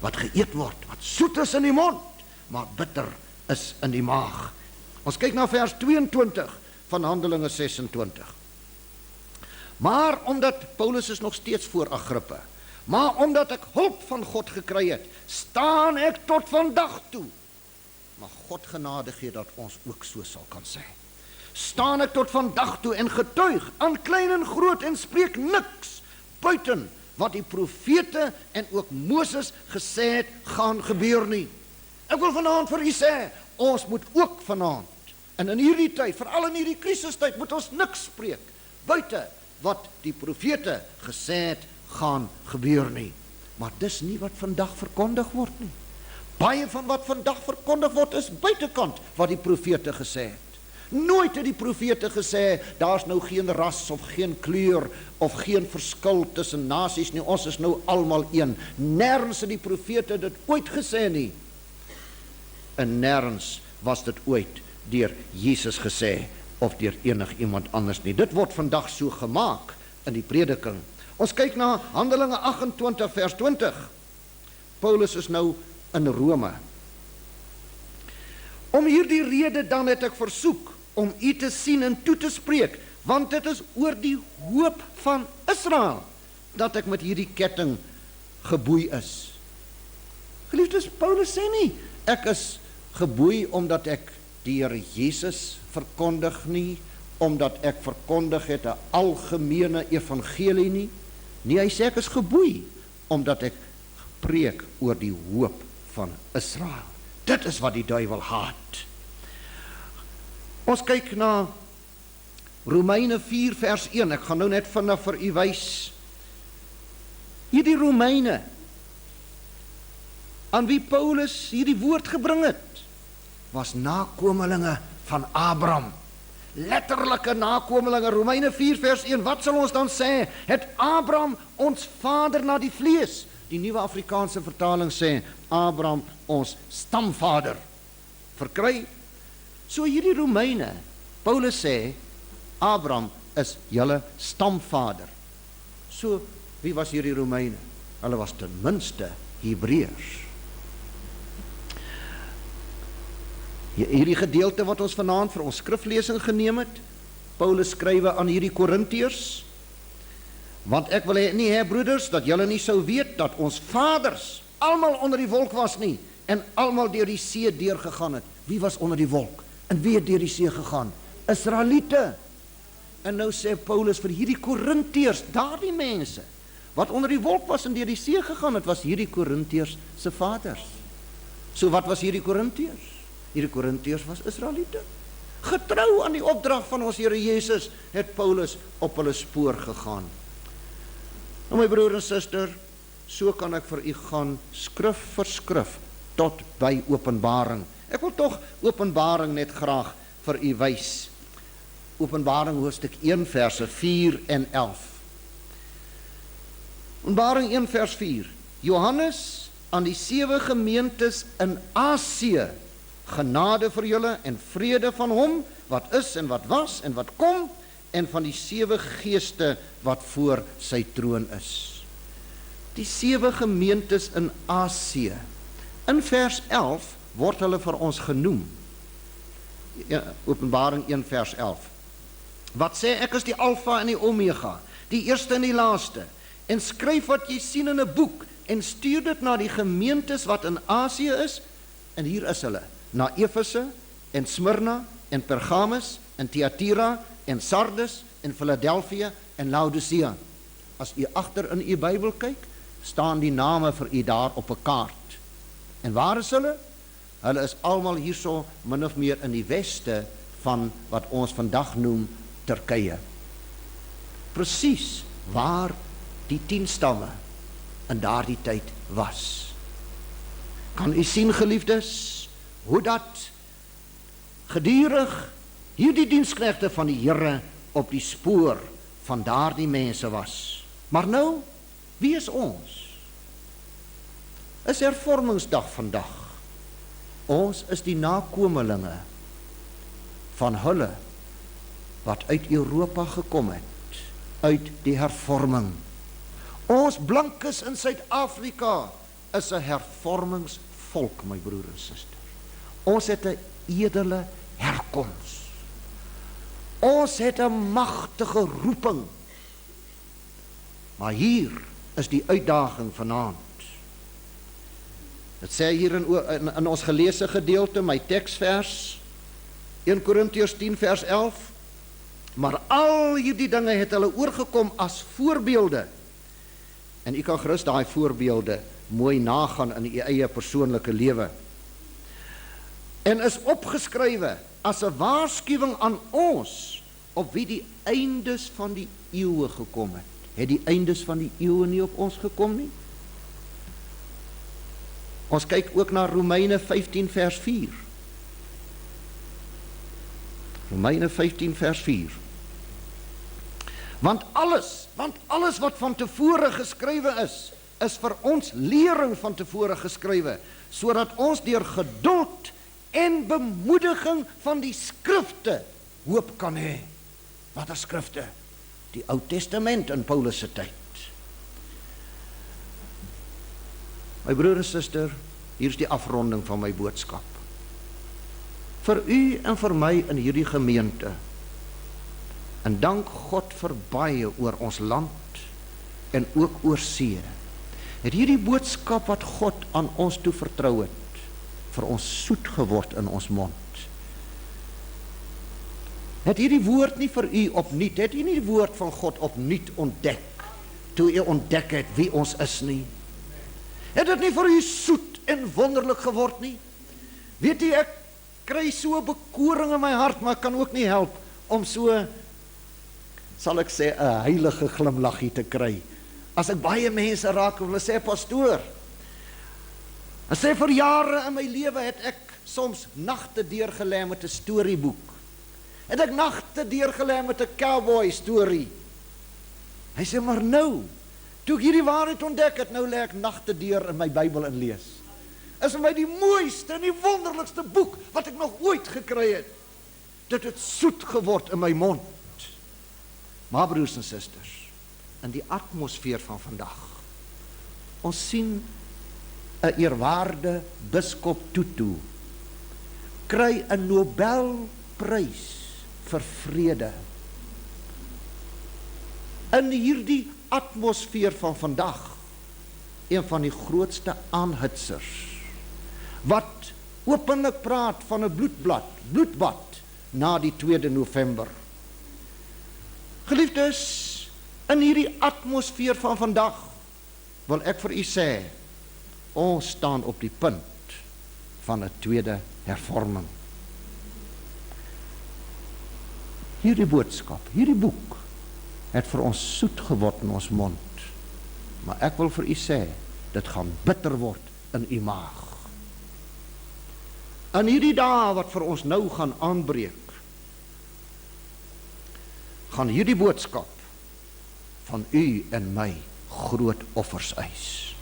wat geëet word, wat soet is in die mond, maar bitter is in die maag. Ons kyk na vers 22 van Handelinge 26. Maar omdat, Paulus is nog steeds voor Agrippa, maar omdat ek hulp van God gekry het, staan ek tot vandag toe. Maar God genade gee dat ons ook so sal kan sê. Staan ek tot vandag toe en getuig aan klein en groot en spreek niks buiten wat die profete en ook Moses gesê het gaan gebeur nie. Ek wil vanaand vir u sê, ons moet ook vanaand, en in hierdie tyd, veral in hierdie krisistyd, moet ons niks spreek buite wat die profete gesê het gaan gebeur nie. Maar dis nie wat vandag verkondig word nie. Baie van wat vandag verkondig word is buitekant wat die profete gesê het. Nooit het die profete gesê, daar's nou geen ras of geen kleur of geen verskil tussen nasies nie, ons is nou almal een. Nêrens het die profete dit ooit gesê nie. En nêrens was dit ooit deur Jesus gesê of deur enig iemand anders nie. Dit word vandag so gemaak in die prediking. Ons kyk na Handelinge 28 vers 20. Paulus is nou in Rome. Om hierdie rede dan het ek versoek om u te sien en toe te spreek, want dit is oor die hoop van Israel dat ek met hierdie ketting geboei is. Geliefdes, Paulus sê nie, ek is geboei omdat ek die Here Jesus verkondig nie, omdat ek verkondig het 'n algemene evangelie nie. Nee, hy sê ek is geboei omdat ek preek oor die hoop van Israel. Dit is wat die duiwel haat. Ons kyk na Romeine 4 vers 1. Ek gaan nou net vinnig vir u wys. Hierdie Romeine aan wie Paulus hierdie woord gebring het, was nakomelinge van Abraham. Letterlike nakomelinge. Romeine 4 vers 1. Wat sal ons dan sê? Het Abraham ons vader na die vlees die nuwe Afrikaanse vertaling sê, Abraham ons stamvader, verkry. So hierdie Romeine, Paulus sê, Abraham is julle stamvader. So, wie was hierdie Romeine? Hulle was ten minste Hebreërs. Hierdie gedeelte wat ons vanaand vir ons skriflesing geneem het, Paulus skrywe aan hierdie Korintiërs, want ek wil nie hê, broeders, dat julle nie sou weet dat ons vaders almal onder die wolk was nie, en almal deur die see deurgegaan het. Wie was onder die wolk? En wie het deur die see gegaan? Israeliete. En nou sê Paulus vir hierdie Korintiërs, daardie mense, wat onder die wolk was en deur die see gegaan het, was hierdie Korintiërs se vaders. So wat was hierdie Korintiërs? Hierdie Korintiërs was Israeliete. Getrou aan die opdrag van ons Here Jesus, het Paulus op hulle spoor gegaan. Nou my broer en suster, so kan ek vir u gaan skrif vir skrif tot by Openbaring. Ek wil tog Openbaring net graag vir u wys. Openbaring hoofstuk 1 verse 4 en 11. Openbaring 1 vers 4. Johannes aan die 7 gemeentes in Asië, genade vir julle en vrede van hom wat is en wat was en wat kom, en van die 7 geeste wat voor sy troon is. Die 7 gemeentes in Asië. In vers 11 word hulle vir ons genoem. Openbaring 1 vers 11. Wat sê, ek is die Alfa en die Omega, die eerste en die laaste, en skryf wat jy sien in 'n boek, en stuur dit na die gemeentes wat in Asië is, en hier is hulle, na Efese, en Smyrna, en Pergamus, en Thyatira, en Sardes, en Philadelphia, en Laodicea. As u agter in u Bybel kyk, staan die name vir u daar op 'n kaart. En waar is hulle? Hulle is almal hierso min of meer in die weste van wat ons vandag noem Turkye. Presies waar die 10 stamme in daardie tyd was. Kan u sien, geliefdes, hoe dat gedurig hierdie diensknegte van die Here op die spoor van daardie mense was. Maar nou, wie is ons? Is hervormingsdag vandag. Ons is die nakomelinge van hulle wat uit Europa gekom het, uit die hervorming. Ons blankes in Suid-Afrika is 'n hervormingsvolk, my broer en suster. Ons het 'n edele herkoms. Ons het 'n magtige roeping. Maar hier is die uitdaging vanaand. Dit sê hier in ons geleesde gedeelte, my teksvers, 1 Korintiërs 10 vers 11, maar al hierdie dinge het hulle oorgekom as voorbeelde. En u kan gerus daai voorbeelde mooi nagaan in u eie persoonlike lewe. En is opgeskrywe as 'n waarskuwing aan ons, op wie die eindes van die eeue gekom het. Het die eindes van die eeue nie op ons gekom nie? Ons kyk ook na Romeine 15 vers 4. Romeine 15 vers 4. Want alles wat van tevore geskrywe is vir ons lering van tevore geskrywe, sodat ons deur geduld en bemoediging van die skrifte hoop kan hê. Watter skrifte? Die Ou Testament in Paulus se tyd. My broer en suster, hier is die afronding van my boodskap. Vir u en vir my in hierdie gemeente, en dank God vir baie oor ons land en ook oor see, het hierdie boodskap wat God aan ons toe vertrou het, vir ons soet geword in ons mond. Het hierdie woord nie vir u opnuut, het u nie die woord van God opnuut ontdek, toe u ontdek het wie ons is nie? Het dit nie vir u soet en wonderlik geword nie? Weet u, ek kry so bekoring in my hart, maar ek kan ook nie help om so, sal ek sê, 'n heilige glimlaggie te kry. As ek baie mense raak, wil hulle sê, pastoor, en sê, vir jare in my lewe het ek soms nagte deurgelê met 'n storieboek. Het ek nagte deurgelê met 'n cowboy storie. Hy sê, maar nou, Toe ek hierdie waarheid ontdek het, nou lê ek nagte deur in my Bybel en lees. Is vir my die mooiste en die wonderlikste boek wat ek nog ooit gekry het. Dit het soet geword in my mond. Maar broers en susters, in die atmosfeer van vandag, ons sien 'n eerwaarde biskop Tutu kry 'n Nobelprys vir vrede. In hierdie atmosfeer van vandag, een van die grootste aanhitsers, wat openlik praat van 'n bloedbad na die 2de November. Geliefdes, in hierdie atmosfeer van vandag, wil ek vir u sê, ons staan op die punt van 'n tweede hervorming. Hierdie boodskap, hierdie boek, het vir ons soet geword in ons mond. Maar ek wil vir u sê, dit gaan bitter word in u maag. In hierdie dae wat vir ons nou gaan aanbreek, gaan hierdie boodskap van u en my groot offers eis.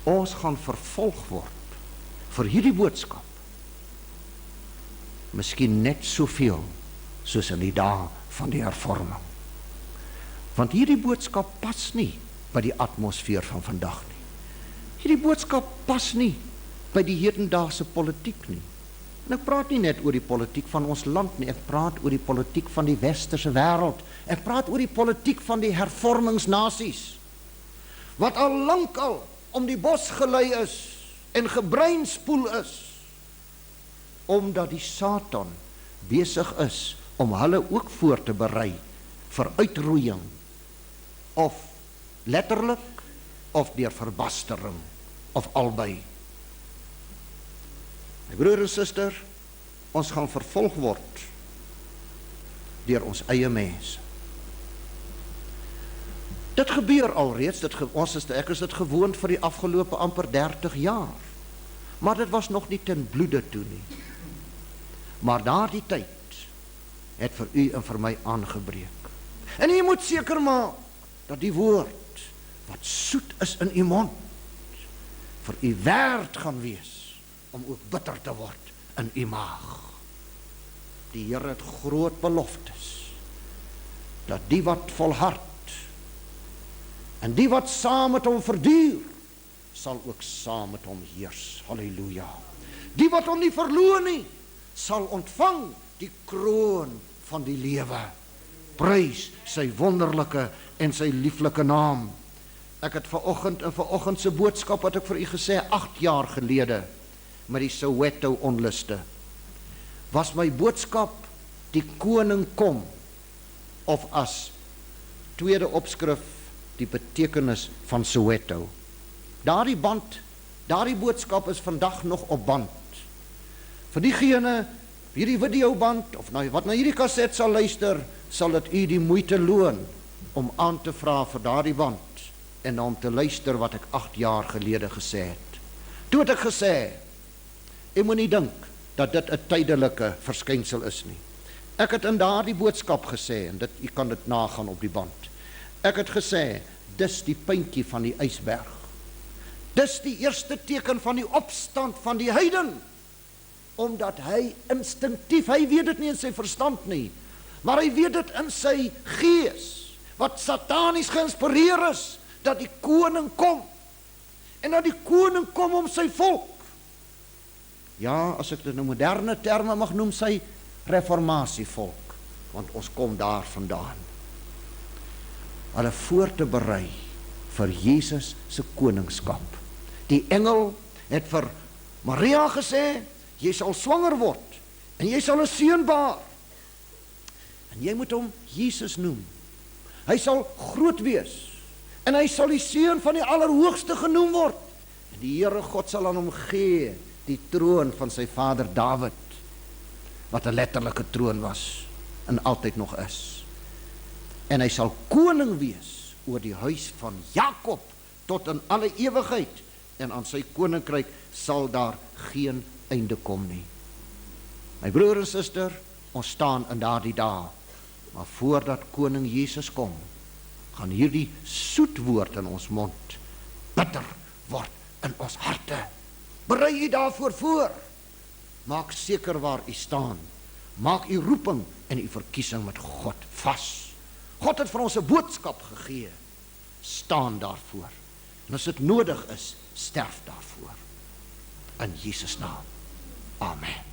Ons gaan vervolg word vir hierdie boodskap. Miskien net soveel soos in die dae van die hervorming. Want hierdie boodskap pas nie by die atmosfeer van vandag nie. Hierdie boodskap pas nie by die hedendaagse politiek nie. En ek praat nie net oor die politiek van ons land nie, ek praat oor die politiek van die westerse wêreld. Ek praat oor die politiek van die hervormingsnasies, wat al lankal om die bos gelei is en gebreinspoel is, omdat die Satan besig is om hulle ook voor te berei vir uitroeiing, of letterlik, of deur verbastering, of albei. My broer en suster, ons gaan vervolg word deur ons eie mense. Dit gebeur alreeds, ek is dit gewoond vir die afgelope amper 30 jaar. Maar dit was nog nie ten bloede toe nie. Maar daardie tyd het vir u en vir my aangebreek. En u moet seker maak dat die woord wat soet is in u mond vir u werd gaan wees om ook bitter te word in u maag. Die Here het groot beloftes dat die wat volhard en die wat saam met hom verduur, sal ook saam met hom heers. Halleluja. Die wat hom nie verloon nie, sal ontvang die kroon van die lewe. Prys sy wonderlike en sy lieflike naam. Ek het vanoggend se boodskap wat ek vir u gesê 8 jaar gelede met die Soweto onluste, was my boodskap die koning kom, of as tweede opskrif die betekenis van Soweto. Daardie boodskap is vandag nog op band. Vir diegene, hierdie videoband, of wat na hierdie kaset sal luister, sal dit u die moeite loon om aan te vra vir daardie band en om te luister wat ek 8 jaar gelede gesê het. Toe het ek gesê, ek moet nie dink dat dit 'n tydelike verskynsel is nie. Ek het in daardie boodskap gesê, en u kan dit nagaan op die band. Ek het gesê, dis die puntjie van die ysberg. Dis die eerste teken van die opstand van die heiden, omdat hy instinktief, hy weet dit nie in sy verstand nie, maar hy weet dit in sy gees, wat satanies geïnspireer is, dat die koning kom, en dat die koning kom om sy volk, ja, as ek dit in moderne terme mag noem, sy reformatievolk, want ons kom daar vandaan, hulle voor te berei vir Jesus se koningskap. Die engel het vir Maria gesê, jy sal swanger word, en jy sal 'n seun baar, en jy moet hom Jesus noem. Hy sal groot wees, en hy sal die seun van die Allerhoogste genoem word, en die Here God sal aan hom gee die troon van sy vader Dawid, wat 'n letterlike troon was, en altyd nog is. En hy sal koning wees oor die huis van Jakob, tot in alle ewigheid, en aan sy koninkryk sal daar geen einde kom nie. My broer en suster, ons staan in daardie dae, maar voordat koning Jesus kom, gaan hierdie soet woord in ons mond bitter word in ons harte. Berei u daarvoor voor. Maak seker waar u staan. Maak u roeping en u verkiesing met God vas. God het vir ons 'n boodskap gegee. Staan daarvoor. En as dit nodig is, sterf daarvoor. In Jesus naam. Amen.